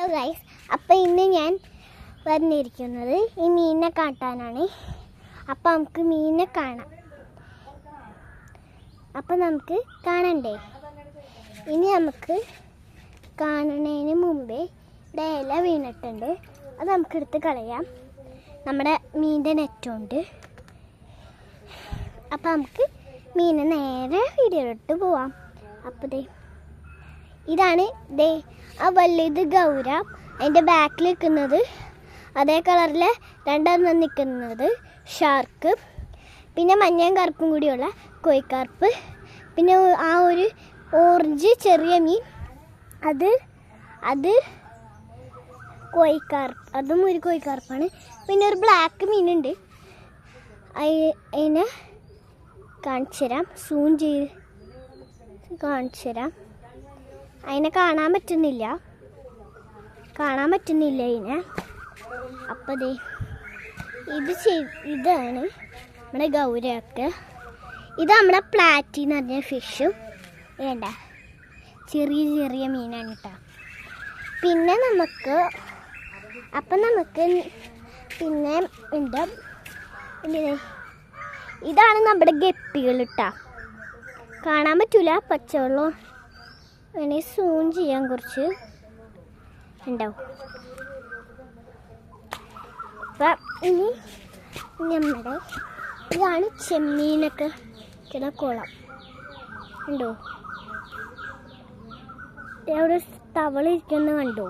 Hello guys, അപ്പോൾ ഇന്ന് ഞാൻ വന്നിരിക്കുന്നത് ഈ മീനിനെ കാട്ടാനാണ്. അപ്പോൾ നമുക്ക് മീനിനെ കാണാം. അപ്പോൾ നമുക്ക് കാണണ്ടേ? ഇനി നമുക്ക് കാണുന്നതിന് മുമ്പേ ഇവിടെ ഇല വീണിട്ടുണ്ട്, അത് നമുക്ക് എടുത്ത് കളയാം. നമ്മുടെ മീനിൻ്റെ നെറ്റുണ്ട്. അപ്പോൾ നമുക്ക് മീനെ നേരെ വീഡിയോയിലോട്ട് പോവാം. അപ്പോൾ ഇതാണ് ആ വലുത് ഗൗര. അതിൻ്റെ ബാക്കിൽ നിൽക്കുന്നത് അതേ കളറിലെ രണ്ടെണ്ണം നിൽക്കുന്നത് ഷാർക്ക്, പിന്നെ മഞ്ഞയും കറുപ്പും കൂടിയുള്ള കോഴിക്കാർപ്പ്, പിന്നെ ആ ഒരു ഓറഞ്ച് ചെറിയ മീൻ അത് കോഴിക്കാർപ്പ്, അതും ഒരു കോഴിക്കാർപ്പാണ്. പിന്നെ ഒരു ബ്ലാക്ക് മീനുണ്ട്, അതിനെ കാണിച്ചു തരാം, സൂം ചെയ്ത് കാണിച്ചു തരാം. അതിനെ കാണാൻ പറ്റുന്നില്ല അതിനെ. അപ്പോൾ ഇതാണ് നമ്മുടെ ഗൗരയൊക്കെ. ഇത് നമ്മുടെ പ്ലാറ്റി എന്ന് പറഞ്ഞ ഫിഷും വേണ്ട ചെറിയ ചെറിയ മീനാണ് കേട്ടോ. പിന്നെ നമുക്ക് പിന്നെ ഉണ്ട് ഇതാണ് നമ്മുടെ ഗപ്പികൾ കേട്ടോ. കാണാൻ പറ്റൂല, പച്ചവെള്ളം അങ്ങനെ സൂം ചെയ്യാൻ കുറച്ച് ഉണ്ടാവും. അപ്പം ഇനി നമ്മുടെ ഇതാണ് ചെമ്മീനൊക്കെ ഇങ്ങനെ കുളം ഉണ്ടോ, അവിടെ തവള ഇരിക്കുന്ന കണ്ടോ.